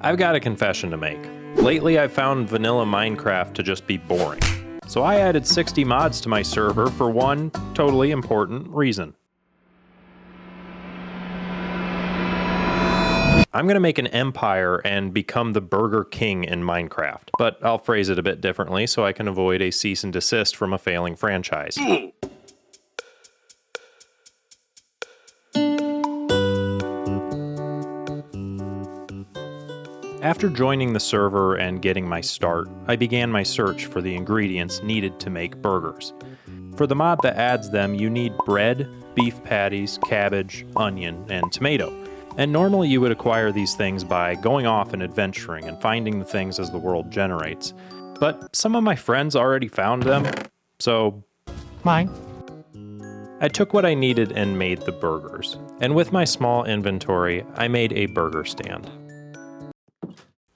I've got a confession to make. Lately I've found vanilla Minecraft to just be boring. So I added 60 mods to my server for one totally important reason. I'm gonna make an empire and become the Burger King in Minecraft, but I'll phrase it a bit differently so I can avoid a cease and desist from a failing franchise. After joining the server and getting my start, I began my search for the ingredients needed to make burgers. For the mod that adds them, you need bread, beef patties, cabbage, onion, and tomato. And normally you would acquire these things by going off and adventuring and finding the things as the world generates. But some of my friends already found them, so mine. I took what I needed and made the burgers. And with my small inventory, I made a burger stand.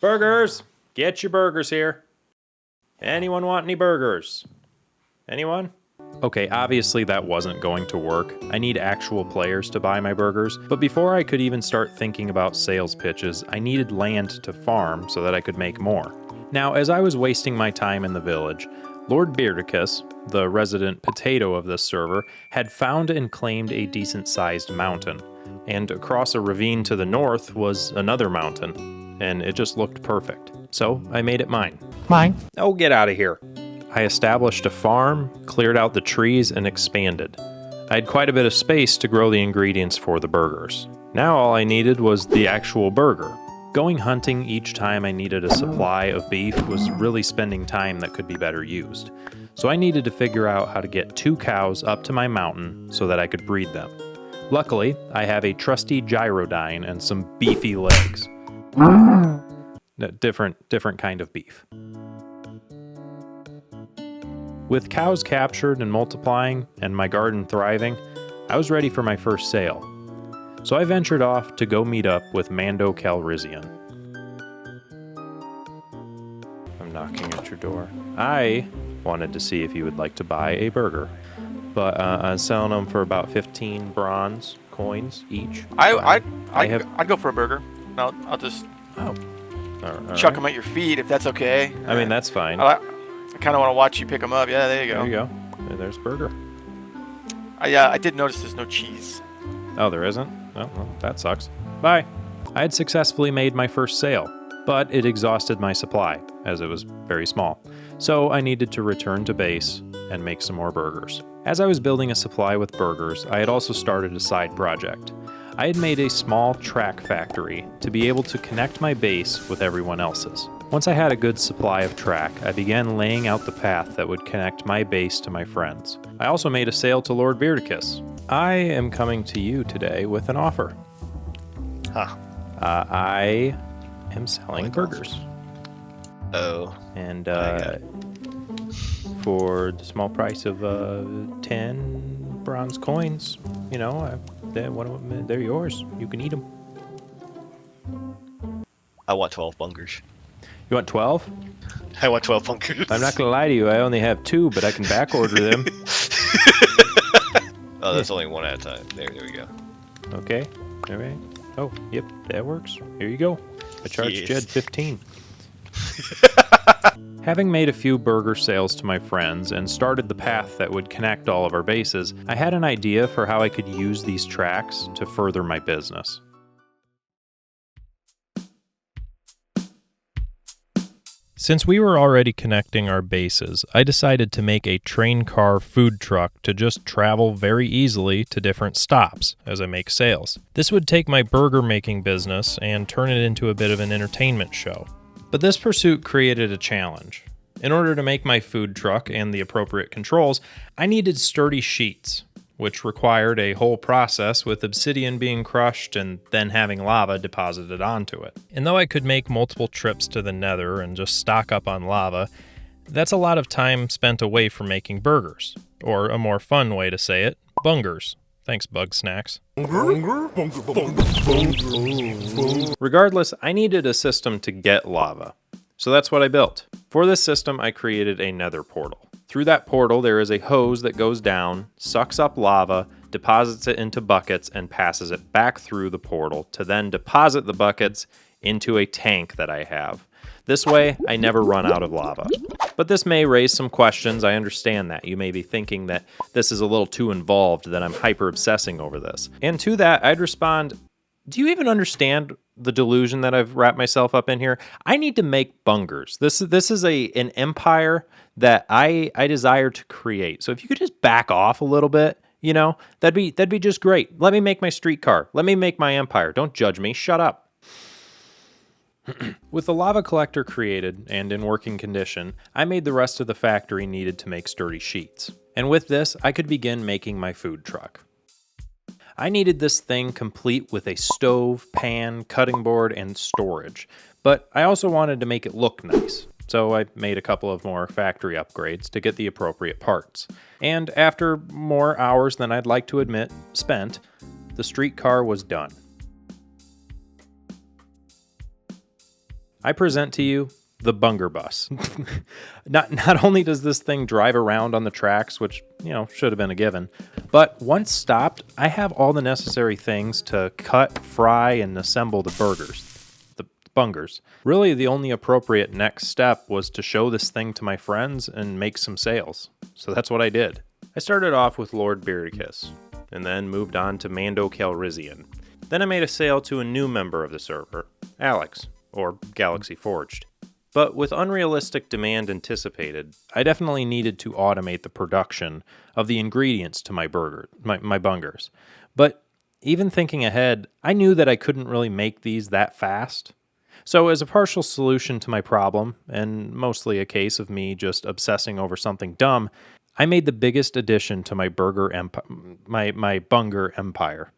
Burgers! Get your burgers here. Anyone want any burgers? Anyone? Okay, obviously that wasn't going to work. I need actual players to buy my burgers, but before I could even start thinking about sales pitches, I needed land to farm so that I could make more. Now, as I was wasting my time in the village, Lord Beardicus, the resident potato of this server, had found and claimed a decent-sized mountain. And across a ravine to the north was another mountain, and it just looked perfect. So I made it mine. Mine. Oh, get out of here. I established a farm, cleared out the trees, and expanded. I had quite a bit of space to grow the ingredients for the burgers. Now all I needed was the actual burger. Going hunting each time I needed a supply of beef was really spending time that could be better used. So I needed to figure out how to get 2 cows up to my mountain so that I could breed them. Luckily, I have a trusty gyrodyne and some beefy legs. Different kind of beef. With cows captured and multiplying, and my garden thriving, I was ready for my first sale. So I ventured off to go meet up with Mando Calrissian. I'm knocking at your door. I wanted to see if you would like to buy a burger, but I'm selling them for about 15 bronze coins each. I'd go for a burger. No, I'll just chuck them at your feet if that's okay. I mean, that's fine. I kind of want to watch you pick them up. Yeah, there you go. There you go. There's burger. I did notice there's no cheese. Oh, there isn't? Oh, well, that sucks. Bye. I had successfully made my first sale, but it exhausted my supply, as it was very small. So I needed to return to base and make some more burgers. As I was building a supply with burgers, I had also started a side project. I had made a small track factory to be able to connect my base with everyone else's. Once I had a good supply of track, I began laying out the path that would connect my base to my friends. I also made a sale to Lord Beardicus. I am coming to you today with an offer. I am selling burgers. Oh. And for the small price of 10 bronze coins, you know, they're yours. You can eat them. I want 12 bungers. You want 12? I want 12 bungers. I'm not going to lie to you. I only have 2, but I can back order them. Oh, that's only one at a time. There we go. Okay. All right. Oh, yep. That works. Here you go. I charged Jed 15. Having made a few burger sales to my friends and started the path that would connect all of our bases, I had an idea for how I could use these tracks to further my business. Since we were already connecting our bases, I decided to make a train car food truck to just travel very easily to different stops as I make sales. This would take my burger making business and turn it into a bit of an entertainment show. But this pursuit created a challenge. In order to make my food truck and the appropriate controls, I needed sturdy sheets, which required a whole process with obsidian being crushed and then having lava deposited onto it. And though I could make multiple trips to the nether and just stock up on lava, that's a lot of time spent away from making burgers. Or a more fun way to say it, bungers. Thanks, Bug Snacks. Regardless, I needed a system to get lava. So that's what I built. For this system, I created a nether portal. Through that portal, there is a hose that goes down, sucks up lava, deposits it into buckets, and passes it back through the portal to then deposit the buckets into a tank that I have. This way, I never run out of lava. But this may raise some questions. I understand that. You may be thinking that this is a little too involved, that I'm hyper-obsessing over this. And to that, I'd respond, do you even understand the delusion that I've wrapped myself up in here? I need to make bungers. This is an empire that I desire to create. So if you could just back off a little bit, you know, that'd be just great. Let me make my streetcar. Let me make my empire. Don't judge me. Shut up. With the lava collector created and in working condition, I made the rest of the factory needed to make sturdy sheets. And with this, I could begin making my food truck. I needed this thing complete with a stove, pan, cutting board, and storage, but I also wanted to make it look nice. So I made a couple of more factory upgrades to get the appropriate parts. And after more hours than I'd like to admit spent, the streetcar was done. I present to you the Bunger Bus. Not only does this thing drive around on the tracks, which, you know, should have been a given, but once stopped, I have all the necessary things to cut, fry, and assemble the bungers. Really, the only appropriate next step was to show this thing to my friends and make some sales. So that's what I did. I started off with Lord Beardicus, and then moved on to Mando Calrissian. Then I made a sale to a new member of the server, Alex, or Galaxy Forged. But with unrealistic demand anticipated, I definitely needed to automate the production of the ingredients to my bungers. But even thinking ahead, I knew that I couldn't really make these that fast. So as a partial solution to my problem, and mostly a case of me just obsessing over something dumb, I made the biggest addition to my bunger empire.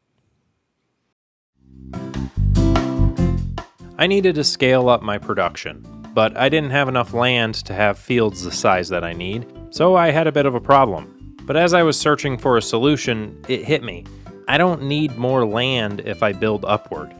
I needed to scale up my production, but I didn't have enough land to have fields the size that I need, so I had a bit of a problem. But as I was searching for a solution, it hit me. I don't need more land if I build upward.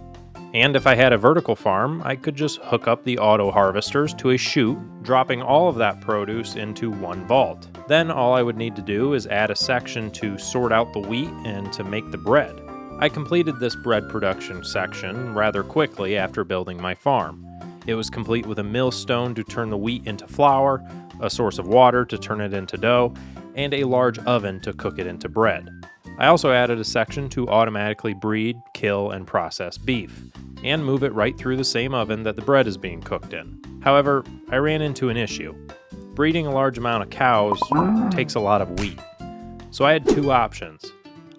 And if I had a vertical farm, I could just hook up the auto harvesters to a chute, dropping all of that produce into one vault. Then all I would need to do is add a section to sort out the wheat and to make the bread. I completed this bread production section rather quickly after building my farm. It was complete with a millstone to turn the wheat into flour, a source of water to turn it into dough, and a large oven to cook it into bread. I also added a section to automatically breed, kill, and process beef, and move it right through the same oven that the bread is being cooked in. However, I ran into an issue. Breeding a large amount of cows takes a lot of wheat. So I had two options.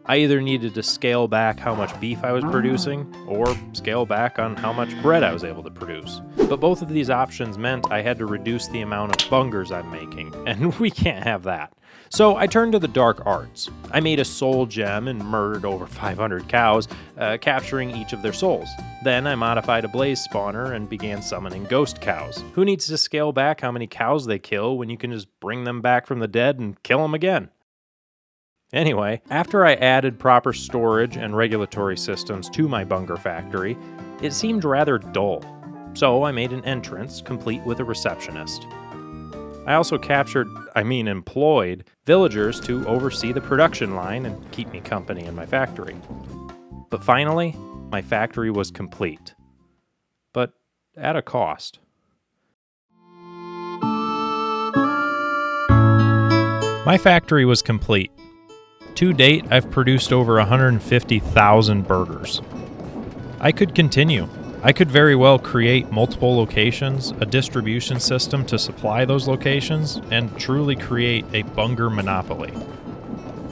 I either needed to scale back how much beef I was producing, or scale back on how much bread I was able to produce. But both of these options meant I had to reduce the amount of bungers I'm making, and we can't have that. So I turned to the dark arts. I made a soul gem and murdered over 500 cows, capturing each of their souls. Then I modified a blaze spawner and began summoning ghost cows. Who needs to scale back how many cows they kill when you can just bring them back from the dead and kill them again? Anyway, after I added proper storage and regulatory systems to my bunger factory, it seemed rather dull. So I made an entrance complete with a receptionist. I also employed villagers to oversee the production line and keep me company in my factory. But finally, my factory was complete. But at a cost. My factory was complete. To date, I've produced over 150,000 burgers. I could continue. I could very well create multiple locations, a distribution system to supply those locations, and truly create a bunger monopoly.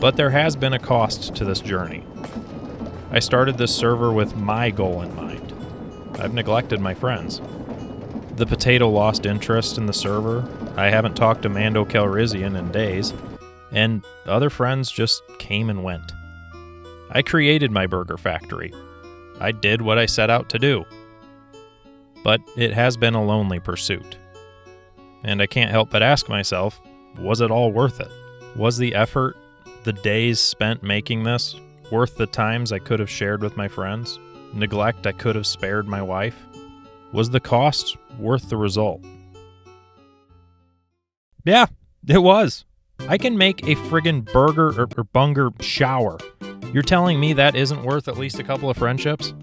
But there has been a cost to this journey. I started this server with my goal in mind. I've neglected my friends. The potato lost interest in the server. I haven't talked to Mando Calrissian in days. And other friends just came and went. I created my burger factory. I did what I set out to do. But it has been a lonely pursuit. And I can't help but ask myself, was it all worth it? Was the effort, the days spent making this, worth the times I could have shared with my friends? Neglect I could have spared my wife? Was the cost worth the result? Yeah, it was. I can make a friggin' burger or bunger shower. You're telling me that isn't worth at least a couple of friendships?